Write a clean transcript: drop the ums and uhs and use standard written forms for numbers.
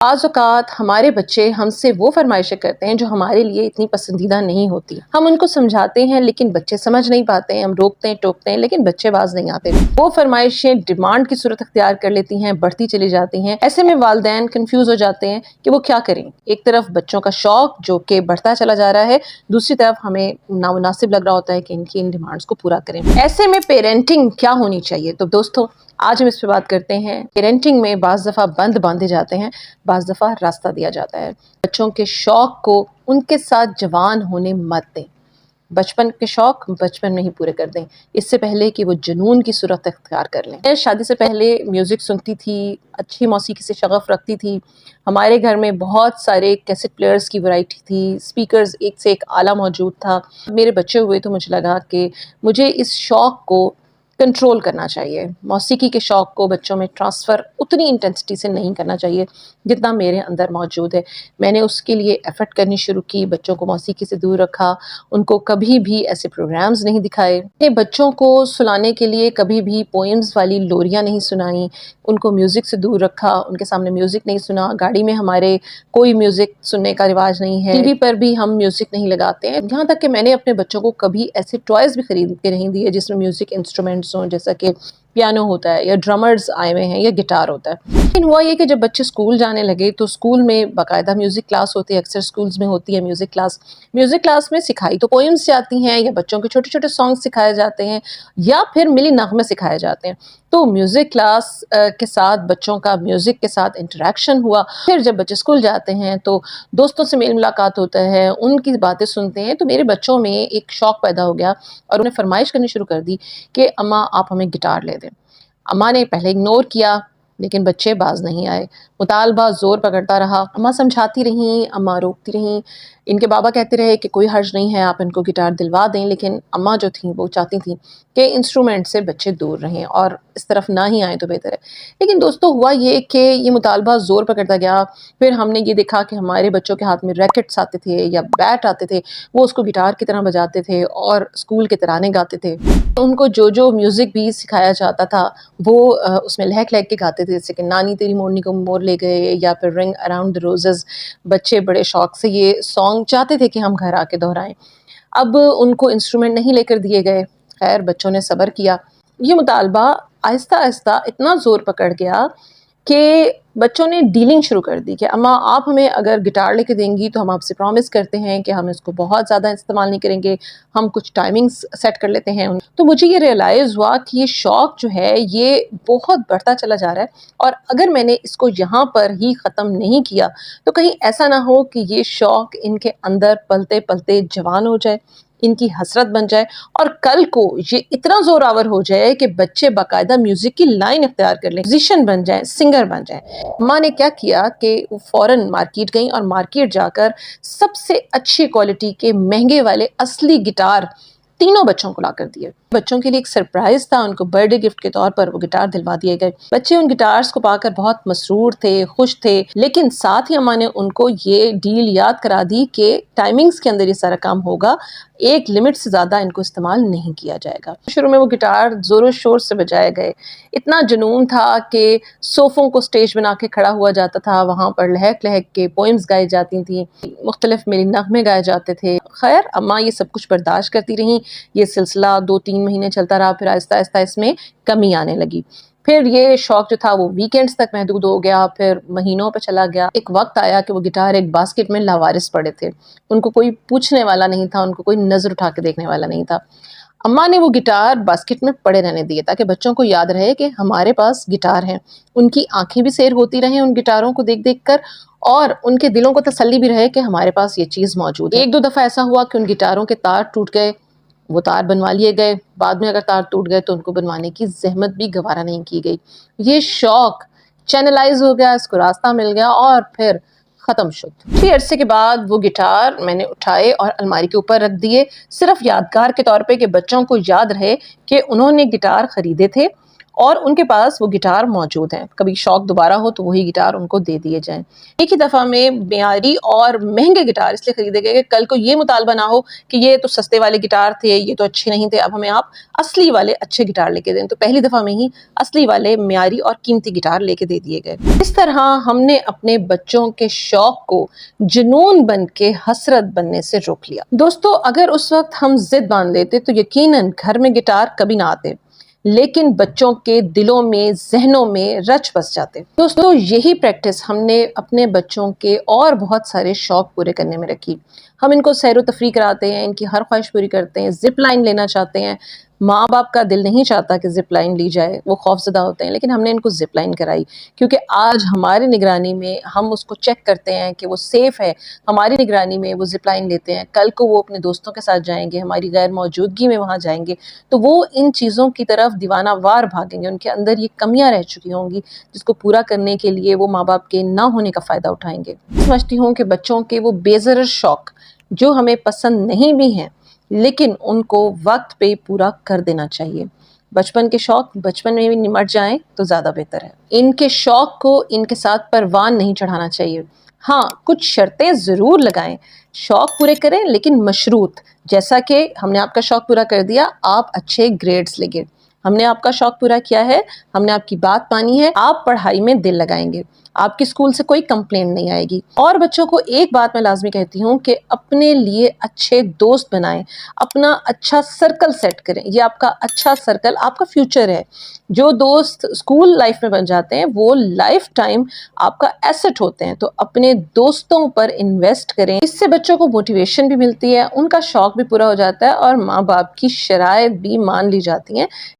بعض اوقات ہمارے بچے ہم سے وہ فرمائشیں کرتے ہیں جو ہمارے لیے اتنی پسندیدہ نہیں ہوتی. ہم ان کو سمجھاتے ہیں لیکن بچے سمجھ نہیں پاتے ہیں. ہم روکتے ہیں ٹوکتے ہیں لیکن بچے باز نہیں آتے. وہ فرمائشیں ڈیمانڈ کی صورت اختیار کر لیتی ہیں, بڑھتی چلی جاتی ہیں. ایسے میں والدین کنفیوز ہو جاتے ہیں کہ وہ کیا کریں. ایک طرف بچوں کا شوق جو کہ بڑھتا چلا جا رہا ہے, دوسری طرف ہمیں نامناسب لگ رہا ہوتا ہے کہ ان کی ان ڈیمانڈز کو پورا کریں. ایسے میں پیرنٹنگ کیا ہونی چاہیے؟ تو دوستو آج ہم اس پہ بات کرتے ہیں. پیرنٹنگ میں بعض دفعہ بند باندھے جاتے ہیں, بعض دفعہ راستہ دیا جاتا ہے. بچوں کے شوق کو ان کے ساتھ جوان ہونے مت دیں. بچپن کے شوق بچپن میں ہی پورے کر دیں, اس سے پہلے کہ وہ جنون کی صورت اختیار کر لیں. میں شادی سے پہلے میوزک سنتی تھی, اچھی موسیقی سے شغف رکھتی تھی. ہمارے گھر میں بہت سارے کیسٹ پلیئرز کی ورائٹی تھی, اسپیکرز ایک سے ایک اعلیٰ موجود تھا. میرے بچے ہوئے تو مجھے لگا کہ مجھے اس شوق کو کنٹرول کرنا چاہیے. موسیقی کے شوق کو بچوں میں ٹرانسفر اتنی انٹینسٹی سے نہیں کرنا چاہیے جتنا میرے اندر موجود ہے. میں نے اس کے لیے ایفرٹ کرنی شروع کی, بچوں کو موسیقی سے دور رکھا, ان کو کبھی بھی ایسے پروگرامز نہیں دکھائے. بچوں کو سلانے کے لیے کبھی بھی پوئمز والی لوریاں نہیں سنائیں, ان کو میوزک سے دور رکھا, ان کے سامنے میوزک نہیں سنا. گاڑی میں ہمارے کوئی میوزک سننے کا رواج نہیں ہے, ٹی وی پر بھی ہم میوزک نہیں لگاتے ہیں. یہاں تک کہ میں نے اپنے بچوں کو کبھی ایسے ٹوائز بھی خرید کے نہیں دیے جس میں میوزک انسٹرومنٹس ہوں, جیسا کہ پیانو ہوتا ہے یا ڈرمرز آئے ہوئے ہیں یا گٹار ہوتا ہے. لیکن ہوا یہ کہ جب بچے اسکول جانے لگے تو اسکول میں باقاعدہ میوزک کلاس ہوتی ہے, اکثر اسکولز میں ہوتی ہے میوزک کلاس. میوزک کلاس میں سکھائی تو پوئمز جاتی ہیں یا بچوں کے چھوٹے چھوٹے سانگز سکھائے جاتے ہیں یا پھر ملی نغمے سکھائے جاتے ہیں. تو میوزک کلاس کے ساتھ بچوں کا میوزک کے ساتھ انٹریکشن ہوا. پھر جب بچے اسکول جاتے ہیں تو دوستوں سے میل ملاقات ہوتا ہے, ان کی باتیں سنتے ہیں. تو میرے بچوں میں ایک شوق پیدا ہو گیا اور انہیں فرمائش کرنی شروع کر دی کہ اماں آپ ہمیں گٹار لے دیں. اماں نے پہلے اگنور کیا لیکن بچے باز نہیں آئے. مطالبہ زور پکڑتا رہا, اماں سمجھاتی رہیں, اماں روکتی رہیں. ان کے بابا کہتے رہے کہ کوئی حرج نہیں ہے, آپ ان کو گٹار دلوا دیں. لیکن اماں جو تھیں وہ چاہتی تھیں کہ انسٹرومنٹ سے بچے دور رہیں اور اس طرف نہ ہی آئیں تو بہتر ہے. لیکن دوستو ہوا یہ کہ یہ مطالبہ زور پکڑتا گیا. پھر ہم نے یہ دیکھا کہ ہمارے بچوں کے ہاتھ میں ریکٹس آتے تھے یا بیٹ آتے تھے, وہ اس کو گٹار کی طرح بجاتے تھے اور اسکول کے ترانے گاتے تھے. ان کو جو میوزک بھی سکھایا جاتا تھا وہ اس میں لہک لہک کے گاتے تھے, جیسے کہ نانی تیری مورنی کو مور لے گئے یا پھر رنگ اراؤنڈ دی روزز. بچے بڑے شوق سے یہ سانگ چاہتے تھے کہ ہم گھر آ کے دہرائیں. اب ان کو انسٹرومنٹ نہیں لے کر دیے گئے. خیر بچوں نے صبر کیا. یہ مطالبہ آہستہ آہستہ اتنا زور پکڑ گیا کہ بچوں نے ڈیلنگ شروع کر دی کہ اماں آپ ہمیں اگر گٹار لے کے دیں گی تو ہم آپ سے پرومس کرتے ہیں کہ ہم اس کو بہت زیادہ استعمال نہیں کریں گے, ہم کچھ ٹائمنگز سیٹ کر لیتے ہیں. تو مجھے یہ ریئلائز ہوا کہ یہ شوق جو ہے یہ بہت بڑھتا چلا جا رہا ہے, اور اگر میں نے اس کو یہاں پر ہی ختم نہیں کیا تو کہیں ایسا نہ ہو کہ یہ شوق ان کے اندر پلتے پلتے جوان ہو جائے, ان کی حسرت بن جائے, اور کل کو یہ اتنا زور آور ہو جائے کہ بچے باقاعدہ میوزک کی لائن اختیار کر لیں, میوزیشین بن جائیں, سنگر بن جائیں. ماں نے کیا کیا کہ وہ فوراً مارکیٹ گئیں اور مارکیٹ جا کر سب سے اچھی کوالٹی کے مہنگے والے اصلی گٹار تینوں بچوں کو لا کر دیے. بچوں کے لیے ایک سرپرائز تھا, ان کو برتھ ڈے گفٹ کے طور پر وہ گٹار دلوا دیے گئے. بچے ان گٹارز کو پا کر بہت مسرور تھے, خوش تھے. لیکن ساتھ ہی اماں نے ان کو یہ ڈیل یاد کرا دی کہ ٹائمنگز کے اندر یہ سارا کام ہوگا, ایک لمٹ سے زیادہ ان کو استعمال نہیں کیا جائے گا. شروع میں وہ گٹار زور و شور سے بجائے گئے. اتنا جنون تھا کہ صوفوں کو سٹیج بنا کے کھڑا ہوا جاتا تھا, وہاں پر لہک لہک کے پوئمز گائے جاتی تھیں, مختلف میری نغمے گائے جاتے تھے. خیر اماں یہ سب کچھ برداشت کرتی رہیں. یہ سلسلہ 2-3 مہینے چلتا رہا, پھر آہستہ آہستہ اس میں کمی آنے لگی. پھر یہ شوق جو تھا وہ ویکینڈز تک محدود ہو گیا, پھر مہینوں پہ چلا گیا. ایک وقت آیا کہ وہ گٹار ایک باسکٹ میں لاوارث پڑے تھے, ان کو کوئی پوچھنے والا نہیں تھا, ان کو کوئی نظر اٹھا کے دیکھنے والا نہیں تھا. اماں نے وہ گٹار باسکٹ میں پڑے رہنے دیے تاکہ بچوں کو یاد رہے کہ ہمارے پاس گٹار ہیں. ان کی آنکھیں بھی سیر ہوتی رہیں ان گٹاروں کو دیکھ دیکھ کر, اور ان کے دلوں کو تسلی بھی رہے کہ ہمارے پاس یہ چیز موجود ہے. 1-2 دفعہ ایسا ہوا کہ ان گٹاروں کے تار ٹوٹ گئے, وہ تار بنوا لیے گئے. بعد میں اگر تار ٹوٹ گئے تو ان کو بنوانے کی زحمت بھی گوارا نہیں کی گئی. یہ شوق چینلائز ہو گیا, اس کو راستہ مل گیا اور پھر ختم شد. پھر عرصے کے بعد وہ گٹار میں نے اٹھائے اور الماری کے اوپر رکھ دیے, صرف یادگار کے طور پہ کہ بچوں کو یاد رہے کہ انہوں نے گٹار خریدے تھے اور ان کے پاس وہ گٹار موجود ہیں، کبھی شوق دوبارہ ہو تو وہی گٹار ان کو دے دیے جائیں۔ ایک ہی دفعہ میں معیاری اور مہنگے گٹار اس لیے خریدے گئے کہ کل کو یہ مطالبہ نہ ہو کہ یہ تو سستے والے گٹار تھے، یہ تو اچھے نہیں تھے، اب ہمیں آپ اصلی والے اچھے گٹار لے کے دیں۔ تو پہلی دفعہ میں ہی اصلی والے معیاری اور قیمتی گٹار لے کے دے دیے گئے۔ اس طرح ہم نے اپنے بچوں کے شوق کو جنون بن کے حسرت بننے سے روک لیا۔ دوستو، اگر اس وقت ہم ضد باندھ لیتے تو یقیناً گھر میں گٹار کبھی نہ آتے، لیکن بچوں کے دلوں میں، ذہنوں میں رچ بس جاتے۔ دوستو، یہی پریکٹس ہم نے اپنے بچوں کے اور بہت سارے شوق پورے کرنے میں رکھی۔ ہم ان کو سیر و تفریح کراتے ہیں، ان کی ہر خواہش پوری کرتے ہیں، زپ لائن لینا چاہتے ہیں۔ ماں باپ کا دل نہیں چاہتا کہ زپ لائن لی جائے، وہ خوف زدہ ہوتے ہیں، لیکن ہم نے ان کو زپ لائن کرائی کیونکہ آج ہماری نگرانی میں ہم اس کو چیک کرتے ہیں کہ وہ سیف ہے، ہماری نگرانی میں وہ زپ لائن لیتے ہیں۔ کل کو وہ اپنے دوستوں کے ساتھ جائیں گے، ہماری غیر موجودگی میں وہاں جائیں گے تو وہ ان چیزوں کی طرف دیوانہ وار بھاگیں گے، ان کے اندر یہ کمیاں رہ چکی ہوں گی جس کو پورا کرنے کے لیے وہ ماں باپ کے نہ ہونے کا فائدہ اٹھائیں گے۔ سمجھتی ہوں کہ بچوں کے وہ بے ضرر شوق جو ہمیں پسند نہیں بھی ہیں لیکن ان کو وقت پہ پورا کر دینا چاہیے۔ بچپن کے شوق بچپن میں بھی نمٹ جائیں تو زیادہ بہتر ہے۔ ان کے شوق کو ان کے ساتھ پروان نہیں چڑھانا چاہیے۔ ہاں، کچھ شرطیں ضرور لگائیں، شوق پورے کریں لیکن مشروط، جیسا کہ ہم نے آپ کا شوق پورا کر دیا، آپ اچھے گریڈز لیں گے۔ ہم نے آپ کا شوق پورا کیا ہے، ہم نے آپ کی بات مانی ہے، آپ پڑھائی میں دل لگائیں گے، آپ کی اسکول سے کوئی کمپلین نہیں آئے گی۔ اور بچوں کو ایک بات میں لازمی کہتی ہوں کہ اپنے لیے اچھے دوست بنائیں، اپنا اچھا سرکل سیٹ کریں۔ یہ آپ کا اچھا سرکل آپ کا فیوچر ہے۔ جو دوست اسکول لائف میں بن جاتے ہیں وہ لائف ٹائم آپ کا ایسٹ ہوتے ہیں، تو اپنے دوستوں پر انویسٹ کریں۔ اس سے بچوں کو موٹیویشن بھی ملتی ہے، ان کا شوق بھی پورا ہو جاتا ہے اور ماں باپ کی شرائط بھی مان لی جاتی ہیں۔